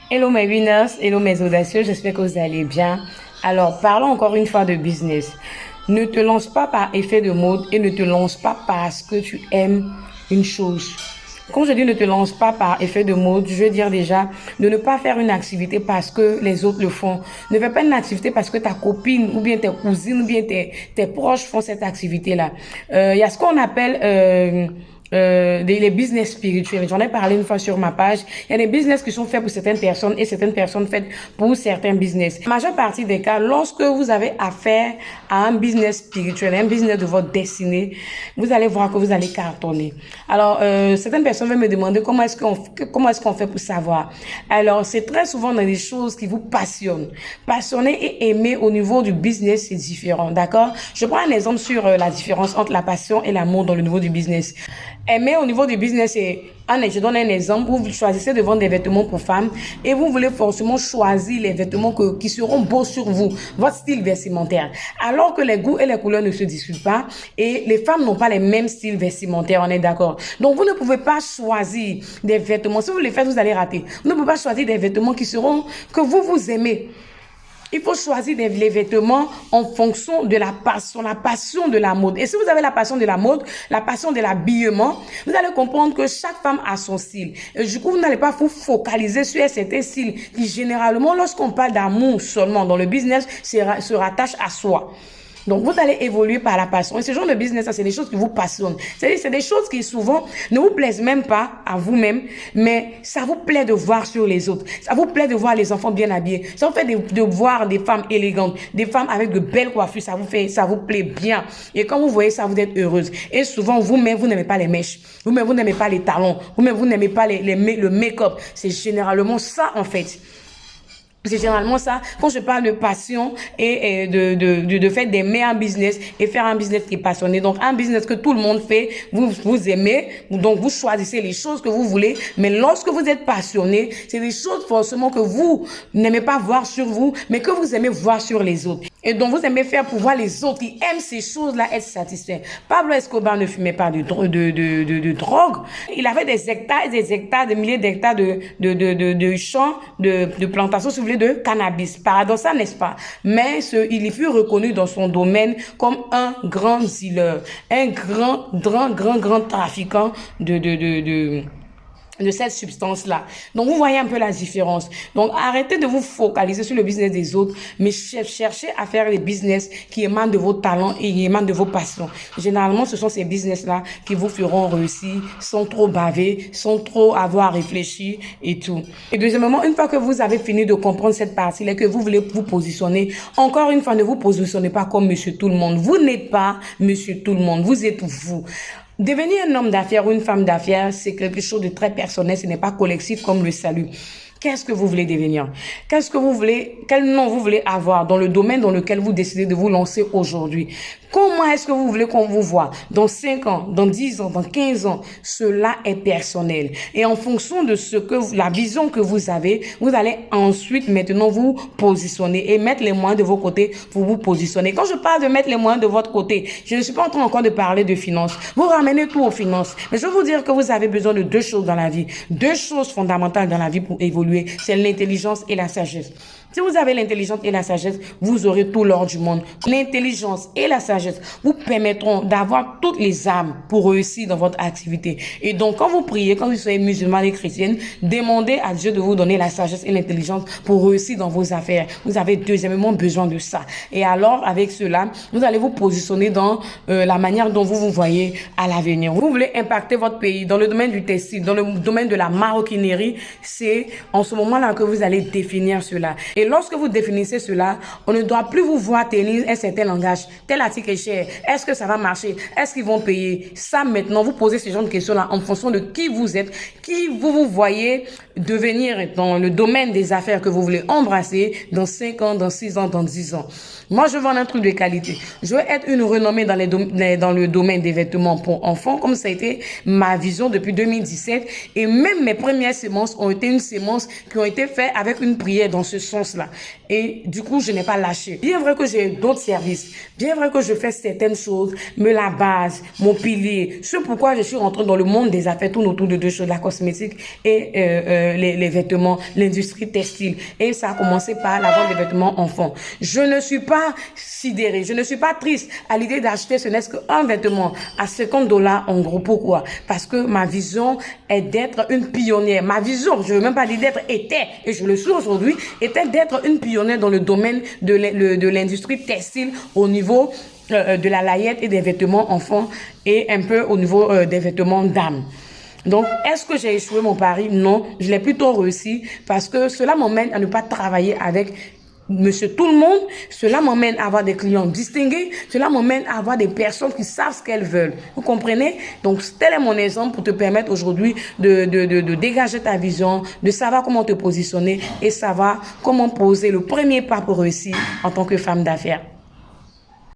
Hello mes winners, hello mes audacieux, j'espère que vous allez bien. Alors, parlons encore une fois de business. Ne te lance pas par effet de mode et ne te lance pas parce que tu aimes une chose. Quand je dis ne te lance pas par effet de mode, je veux dire déjà de ne pas faire une activité parce que les autres le font. Ne fais pas une activité parce que ta copine ou bien tes cousines ou bien tes proches font cette activité-là. Il y a ce qu'on appelle les business spirituels. J'en ai parlé une fois sur ma page. Il y a des business qui sont faits pour certaines personnes et certaines personnes faites pour certains business. La majeure partie des cas, lorsque vous avez affaire à un business spirituel, un business de votre destinée, vous allez voir que vous allez cartonner. Alors, certaines personnes veulent me demander comment est-ce qu'on fait pour savoir. Alors, c'est très souvent dans des choses qui vous passionnent. Passionner et aimer au niveau du business, c'est différent, d'accord? Je prends un exemple sur la différence entre la passion et l'amour dans le niveau du business. Aimer au niveau du business, je donne un exemple. Vous choisissez de vendre des vêtements pour femmes et vous voulez forcément choisir les vêtements qui seront beaux sur vous, votre style vestimentaire. Alors que les goûts et les couleurs ne se discutent pas et les femmes n'ont pas les mêmes styles vestimentaires, on est d'accord. Donc, vous ne pouvez pas choisir des vêtements. Si vous les faites, vous allez rater. Vous ne pouvez pas choisir des vêtements que vous aimez. Il faut choisir les vêtements en fonction de la passion de la mode. Et si vous avez la passion de la mode, la passion de l'habillement, vous allez comprendre que chaque femme a son style. Et du coup, vous n'allez pas vous focaliser sur un certain style qui, généralement, lorsqu'on parle d'amour seulement dans le business, se rattache à soi. Donc, vous allez évoluer par la passion. Et ce genre de business, c'est des choses qui vous passionnent. C'est des choses qui souvent ne vous plaisent même pas à vous-même, mais ça vous plaît de voir sur les autres. Ça vous plaît de voir les enfants bien habillés. Ça vous fait de voir des femmes élégantes, des femmes avec de belles coiffures. Ça vous plaît bien. Et quand vous voyez ça, vous êtes heureuse. Et souvent, vous-même, vous n'aimez pas les mèches. Vous-même, vous n'aimez pas les talons. Vous-même, vous n'aimez pas le make-up. C'est généralement ça, en fait. C'est généralement ça, quand je parle de passion et de fait d'aimer un business et faire un business qui est passionné. Donc, un business que tout le monde fait, vous aimez, donc vous choisissez les choses que vous voulez. Mais lorsque vous êtes passionné, c'est des choses forcément que vous n'aimez pas voir sur vous, mais que vous aimez voir sur les autres. Et donc, vous aimez faire pour voir les autres qui aiment ces choses-là être satisfaits. Pablo Escobar ne fumait pas de drogue. Il avait des hectares et des hectares, des milliers d'hectares de champs, de plantations, si vous voulez, de cannabis. Paradoxal, n'est-ce pas? Mais il fut reconnu dans son domaine comme un grand dealer, un grand trafiquant de cette substance-là. Donc, vous voyez un peu la différence. Donc, arrêtez de vous focaliser sur le business des autres, mais cherchez à faire les business qui émanent de vos talents et qui émanent de vos passions. Généralement, ce sont ces business-là qui vous feront réussir sans trop baver, sans trop avoir réfléchi et tout. Et deuxièmement, une fois que vous avez fini de comprendre cette partie-là, que vous voulez vous positionner, encore une fois, ne vous positionnez pas comme monsieur tout le monde. Vous n'êtes pas monsieur tout le monde. Vous êtes vous. Devenir un homme d'affaires ou une femme d'affaires, c'est quelque chose de très personnel, ce n'est pas collectif comme le salut. Qu'est-ce que vous voulez devenir? Quel nom vous voulez avoir dans le domaine dans lequel vous décidez de vous lancer aujourd'hui? Comment est-ce que vous voulez qu'on vous voit dans 5 ans, dans 10 ans, dans 15 ans? Cela est personnel. Et en fonction de la vision que vous avez, vous allez ensuite maintenant vous positionner et mettre les moyens de vos côtés pour vous positionner. Quand je parle de mettre les moyens de votre côté, je ne suis pas en train encore de parler de finances. Vous ramenez tout aux finances. Mais je veux vous dire que vous avez besoin de 2 choses dans la vie. 2 choses fondamentales dans la vie pour évoluer. C'est l'intelligence et la sagesse. Si vous avez l'intelligence et la sagesse, vous aurez tout l'or du monde. L'intelligence et la sagesse vous permettront d'avoir toutes les armes pour réussir dans votre activité. Et donc, quand vous priez, quand vous soyez musulmane et chrétienne, demandez à Dieu de vous donner la sagesse et l'intelligence pour réussir dans vos affaires. Vous avez deuxièmement besoin de ça. Et alors, avec cela, vous allez vous positionner dans la manière dont vous vous voyez à l'avenir. Vous voulez impacter votre pays dans le domaine du textile, dans le domaine de la maroquinerie. C'est en ce moment-là que vous allez définir cela. Et lorsque vous définissez cela, on ne doit plus vous voir tenir un certain langage. Tel article est cher. Est-ce que ça va marcher? Est-ce qu'ils vont payer? Ça, maintenant, vous posez ce genre de questions-là en fonction de qui vous êtes, qui vous voyez devenir dans le domaine des affaires que vous voulez embrasser dans 5 ans, dans 6 ans, dans 10 ans. Moi, je vends un truc de qualité. Je veux être une renommée dans le domaine des vêtements pour enfants, comme ça a été ma vision depuis 2017. Et même mes premières sémences ont été une sémence qui ont été faites avec une prière dans ce sens-là. là. Et du coup, je n'ai pas lâché. Bien vrai que j'ai d'autres services, bien vrai que je fais certaines choses, mais la base, mon pilier, c'est pourquoi je suis rentrée dans le monde des affaires, tout autour de deux choses, la cosmétique et les vêtements, l'industrie textile. Et ça a commencé par la vente des vêtements enfants. Je ne suis pas sidérée, je ne suis pas triste à l'idée d'acheter ce n'est qu'un vêtement à $50 en gros. Pourquoi? Parce que ma vision est d'être une pionnière. Ma vision, je ne veux même pas dire d'être, était, et je le suis aujourd'hui, était d'être une pionnière dans le domaine de l'industrie textile au niveau de la layette et des vêtements enfants et un peu au niveau des vêtements dames. Donc, est-ce que j'ai échoué mon pari? Non, je l'ai plutôt réussi parce que cela m'emmène à ne pas travailler avec Monsieur tout le monde. Cela m'emmène à avoir des clients distingués. Cela m'emmène à avoir des personnes qui savent ce qu'elles veulent. Vous comprenez? Donc, tel est mon exemple pour te permettre aujourd'hui de dégager ta vision, de savoir comment te positionner et savoir comment poser le premier pas pour réussir en tant que femme d'affaires.